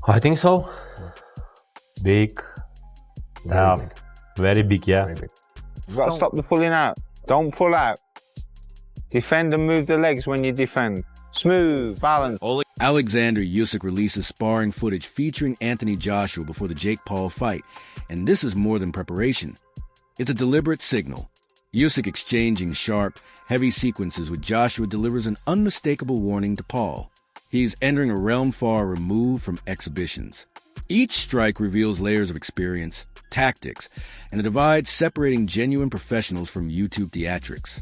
I think so. Big, tough, very big, yeah. Very big. You've got to stop the pulling out. Don't pull out. Defend and move the legs when you defend. Smooth, balance. Oleksandr Usyk releases sparring footage featuring Anthony Joshua before the Jake Paul fight, and this is more than preparation. It's a deliberate signal. Usyk exchanging sharp, heavy sequences with Joshua delivers an unmistakable warning to Paul. He's entering a realm far removed from exhibitions. Each strike reveals layers of experience, tactics, and a divide separating genuine professionals from YouTube theatrics.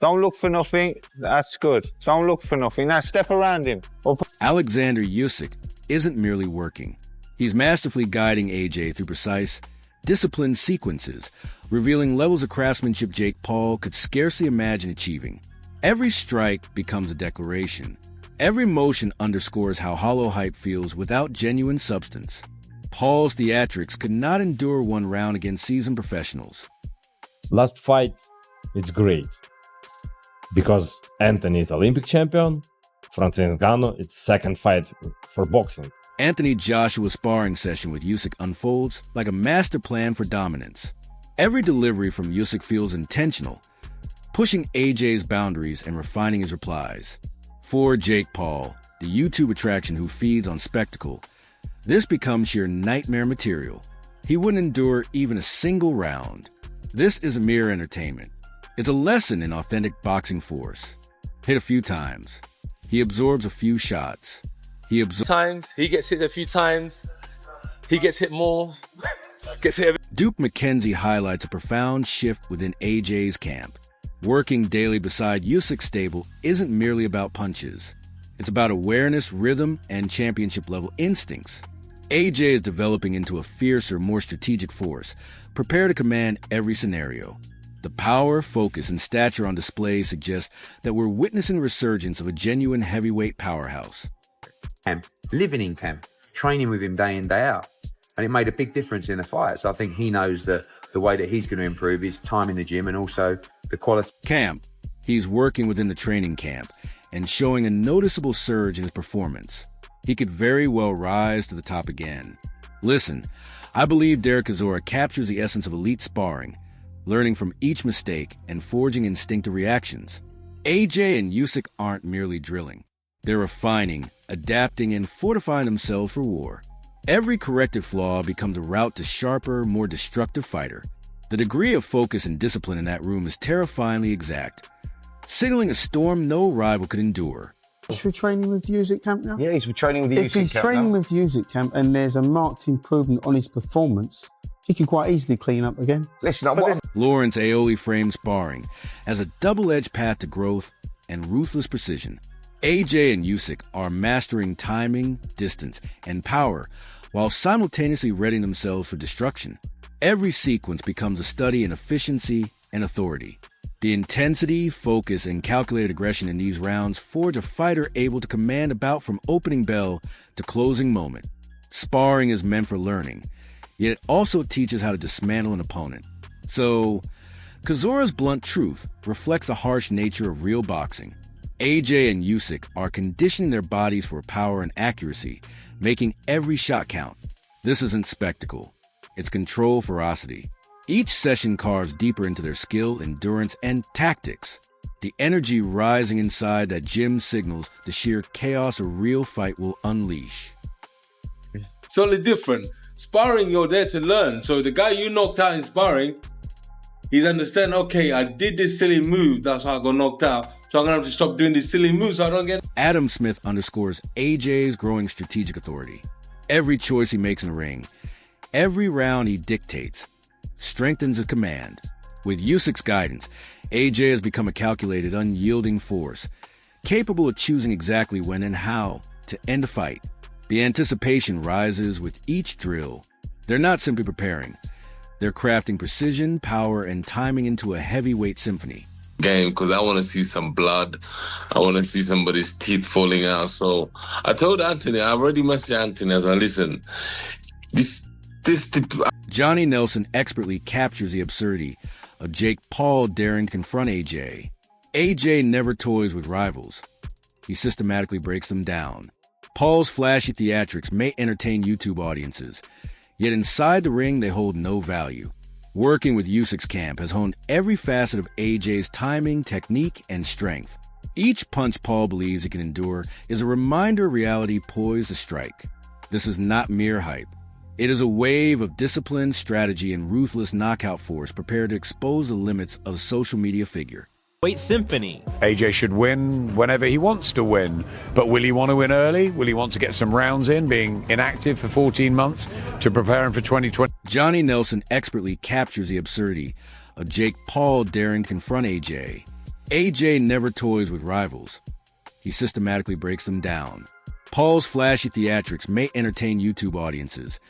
Don't look for nothing. That's good. Don't look for nothing. Now step around him. Oleksandr Usyk isn't merely working. He's masterfully guiding AJ through precise, disciplined sequences, revealing levels of craftsmanship Jake Paul could scarcely imagine achieving. Every strike becomes a declaration. Every motion underscores how hollow hype feels without genuine substance. Paul's theatrics could not endure one round against seasoned professionals. Last fight, it's great. Because Anthony is Olympic champion, Francis Ngannou, it's second fight for boxing. Anthony Joshua's sparring session with Usyk unfolds like a master plan for dominance. Every delivery from Usyk feels intentional, pushing AJ's boundaries and refining his replies. For Jake Paul, the YouTube attraction who feeds on spectacle, this becomes sheer nightmare material. He wouldn't endure even a single round. This is mere entertainment. It's a lesson in authentic boxing force. Hit a few times. He absorbs a few shots. He gets hit a few times. He gets hit more. Gets hit. Duke McKenzie highlights a profound shift within AJ's camp. Working daily beside Usyk's stable isn't merely about punches. It's about awareness, rhythm, and championship-level instincts. AJ is developing into a fiercer, more strategic force, prepared to command every scenario. The power, focus, and stature on display suggest that we're witnessing the resurgence of a genuine heavyweight powerhouse. Living in camp, training with him day in, day out. And it made a big difference in the fight. So I think he knows that the way that he's going to improve is time in the gym and also the quality. Camp. He's working within the training camp and showing a noticeable surge in his performance. He could very well rise to the top again. Listen, I believe Derek Chisora captures the essence of elite sparring, learning from each mistake and forging instinctive reactions. AJ and Usyk aren't merely drilling. They're refining, adapting, and fortifying themselves for war. Every corrected flaw becomes a route to sharper, more destructive fighter. The degree of focus and discipline in that room is terrifyingly exact, signaling a storm no rival could endure. Is he training with the Usyk camp now? Yeah, he's training with the Usyk camp. If he's training with the Usyk camp and there's a marked improvement on his performance, he can quite easily clean up again. Listen, Lawrence Aioli frames sparring as a double-edged path to growth and ruthless precision. AJ and Usyk are mastering timing, distance, and power while simultaneously readying themselves for destruction. Every sequence becomes a study in efficiency and authority. The intensity, focus, and calculated aggression in these rounds forge a fighter able to command a bout from opening bell to closing moment. Sparring is meant for learning, yet it also teaches how to dismantle an opponent. So, Chisora's blunt truth reflects the harsh nature of real boxing. AJ and Usyk are conditioning their bodies for power and accuracy, making every shot count. This isn't spectacle. It's controlled ferocity. Each session carves deeper into their skill, endurance, and tactics. The energy rising inside that gym signals the sheer chaos a real fight will unleash. It's totally different. Sparring, you're there to learn. So the guy you knocked out in sparring, he's understand, okay, I did this silly move, that's how I got knocked out. So I'm going to have to stop doing these silly moves so I don't get... Adam Smith underscores AJ's growing strategic authority. Every choice he makes in the ring, every round he dictates, strengthens his command. With Usyk's guidance, AJ has become a calculated, unyielding force, capable of choosing exactly when and how to end a fight. The anticipation rises with each drill. They're not simply preparing. They're crafting precision, power, and timing into a heavyweight symphony. Game, because I want to see some blood. I want to see somebody's teeth falling out. So I told Anthony, I already messaged Anthony as I listen. Johnny Nelson expertly captures the absurdity of Jake Paul daring to confront AJ. AJ never toys with rivals. He systematically breaks them down. Paul's flashy theatrics may entertain YouTube audiences, yet inside the ring they hold no value. Working with Usyk's camp has honed every facet of AJ's timing, technique, and strength. Each punch Paul believes he can endure is a reminder of reality poised to strike. This is not mere hype. It is a wave of discipline, strategy, and ruthless knockout force prepared to expose the limits of a social media figure. Weight Symphony. AJ should win whenever he wants to win, but will he want to win early? Will he want to get some rounds in, being inactive for 14 months to prepare him for 2020? Johnny Nelson expertly captures the absurdity of Jake Paul daring to confront AJ. AJ never toys with rivals. He systematically breaks them down. Paul's flashy theatrics may entertain YouTube audiences,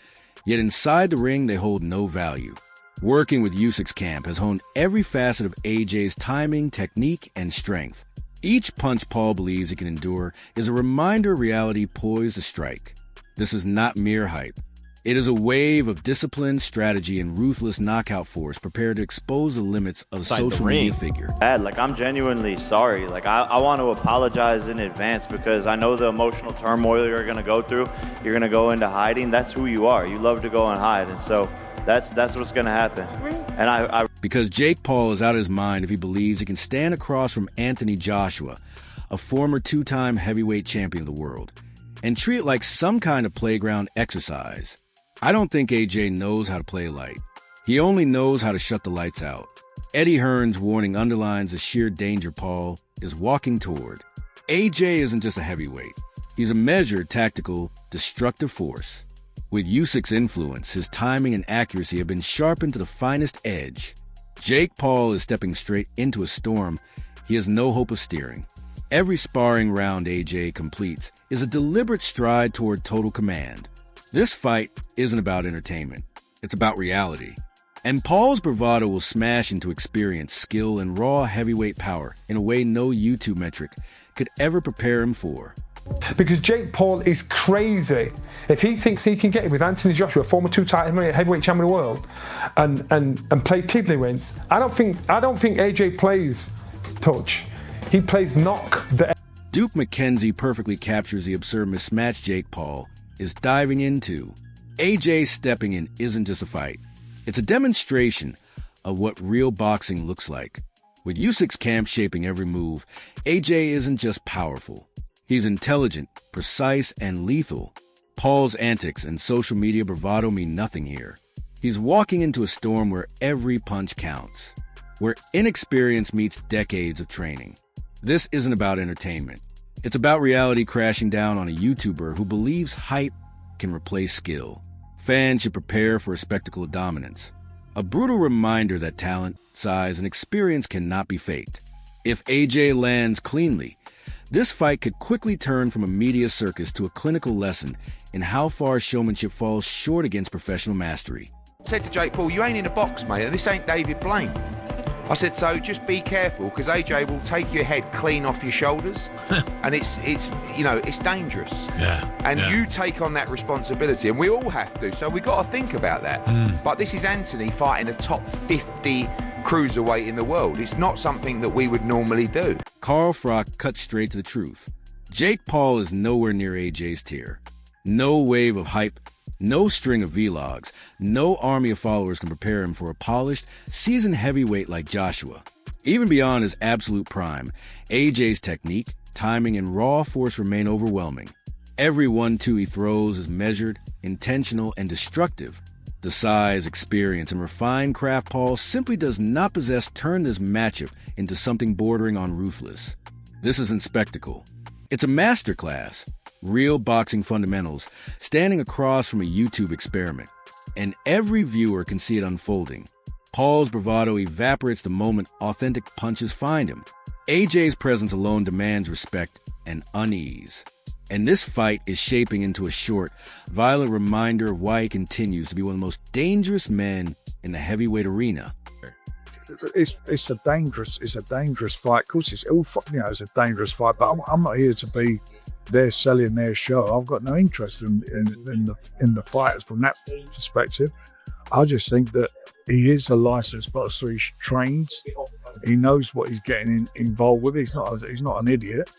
yet inside the ring they hold no value. Working with Usyk's camp has honed every facet of AJ's timing, technique, and strength. Each punch Paul believes he can endure is a reminder of reality poised to strike. This is not mere hype. It is a wave of discipline, strategy, and ruthless knockout force prepared to expose the limits of a social media figure. I'm genuinely sorry. I want to apologize in advance because I know the emotional turmoil you're going to go through. You're going to go into hiding. That's who you are. You love to go and hide. And so that's what's going to happen. And Because Jake Paul is out of his mind if he believes he can stand across from Anthony Joshua, a former two-time heavyweight champion of the world, and treat it like some kind of playground exercise. I don't think AJ knows how to play light. He only knows how to shut the lights out. Eddie Hearn's warning underlines the sheer danger Paul is walking toward. AJ isn't just a heavyweight. He's a measured, tactical, destructive force. With Usyk's influence, his timing and accuracy have been sharpened to the finest edge. Jake Paul is stepping straight into a storm he has no hope of steering. Every sparring round AJ completes is a deliberate stride toward total command. This fight isn't about entertainment. It's about reality. And Paul's bravado will smash into experience, skill, and raw heavyweight power in a way no YouTube metric could ever prepare him for. Because Jake Paul is crazy. If he thinks he can get it with Anthony Joshua, former two-time heavyweight champion of the world, and play tiddlywinks, I don't think AJ plays touch. He plays knock. Duke McKenzie perfectly captures the absurd mismatch Jake Paul is diving into. AJ stepping in isn't just a fight. It's a demonstration of what real boxing looks like. With Usyk's camp shaping every move, AJ isn't just powerful. He's intelligent, precise, and lethal. Paul's antics and social media bravado mean nothing here. He's walking into a storm where every punch counts, where inexperience meets decades of training. This isn't about entertainment. It's about reality crashing down on a YouTuber who believes hype can replace skill. Fans should prepare for a spectacle of dominance. A brutal reminder that talent, size, and experience cannot be faked. If AJ lands cleanly, this fight could quickly turn from a media circus to a clinical lesson in how far showmanship falls short against professional mastery. I said to Jake Paul, you ain't in a box, mate, and this ain't David Blaine. I said, so just be careful, because AJ will take your head clean off your shoulders, and it's dangerous. Yeah. And you take on that responsibility, and we all have to, so we got to think about that. But this is Anthony fighting a top 50 cruiserweight in the world. It's not something that we would normally do. Carl Froch cuts straight to the truth. Jake Paul is nowhere near AJ's tier. No wave of hype, no string of vlogs, no army of followers can prepare him for a polished, seasoned heavyweight like Joshua. Even beyond his absolute prime, AJ's technique, timing, and raw force remain overwhelming. Every 1-2 he throws is measured, intentional, and destructive. The size, experience, and refined craft Paul simply does not possess turned this matchup into something bordering on ruthless. This isn't spectacle. It's a masterclass. Real boxing fundamentals, standing across from a YouTube experiment. And every viewer can see it unfolding. Paul's bravado evaporates the moment authentic punches find him. AJ's presence alone demands respect and unease. And this fight is shaping into a short, violent reminder of why he continues to be one of the most dangerous men in the heavyweight arena. It's a dangerous fight. Of course, it's a dangerous fight, but I'm not here to be there selling their show. I've got no interest in the fighters from that perspective. I just think that he is a licensed boxer. He's trained. He knows what he's getting involved with. He's not an idiot.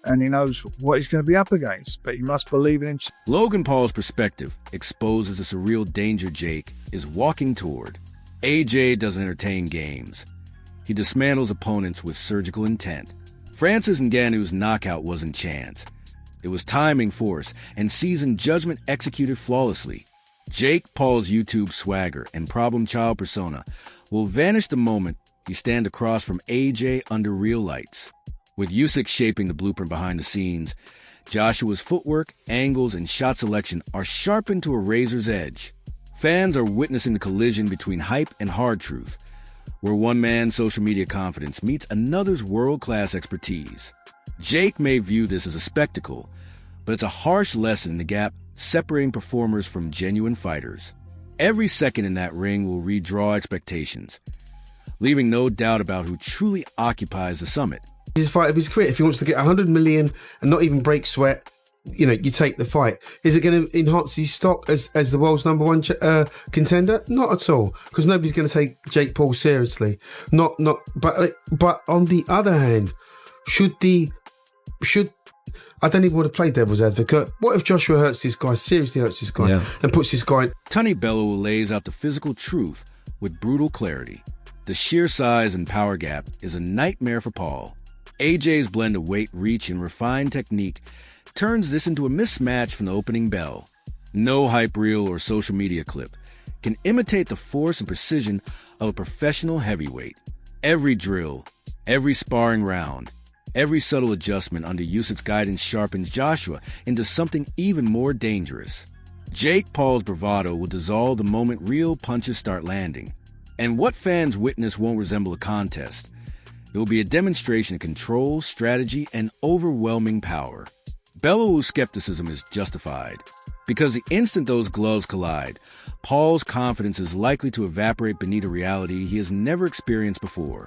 and he knows what he's going to be up against, but he must believe in himself. Logan Paul's perspective exposes the surreal danger Jake is walking toward. AJ doesn't entertain games. He dismantles opponents with surgical intent. Francis Ngannou's knockout wasn't chance. It was timing, force, and seasoned judgment executed flawlessly. Jake Paul's YouTube swagger and problem child persona will vanish the moment he stands across from AJ under real lights. With Usyk shaping the blueprint behind the scenes, Joshua's footwork, angles, and shot selection are sharpened to a razor's edge. Fans are witnessing the collision between hype and hard truth, where one man's social media confidence meets another's world-class expertise. Jake may view this as a spectacle, but it's a harsh lesson in the gap separating performers from genuine fighters. Every second in that ring will redraw expectations, leaving no doubt about who truly occupies the summit. His fight of his career, if he wants to get 100 million and not even break sweat, you know, you take the fight. Is it going to enhance his stock as the world's number one contender? Not at all, because nobody's going to take Jake Paul seriously. But on the other hand, I don't even want to play devil's advocate. What if Joshua seriously hurts this guy, and puts this guy... Tony Bellew lays out the physical truth with brutal clarity. The sheer size and power gap is a nightmare for Paul. AJ's blend of weight, reach, and refined technique turns this into a mismatch from the opening bell. No hype reel or social media clip can imitate the force and precision of a professional heavyweight. Every drill, every sparring round, every subtle adjustment under Usyk's guidance sharpens Joshua into something even more dangerous. Jake Paul's bravado will dissolve the moment real punches start landing. And what fans witness won't resemble a contest. It will be a demonstration of control, strategy, and overwhelming power. Bellew's skepticism is justified, because the instant those gloves collide, Paul's confidence is likely to evaporate beneath a reality he has never experienced before.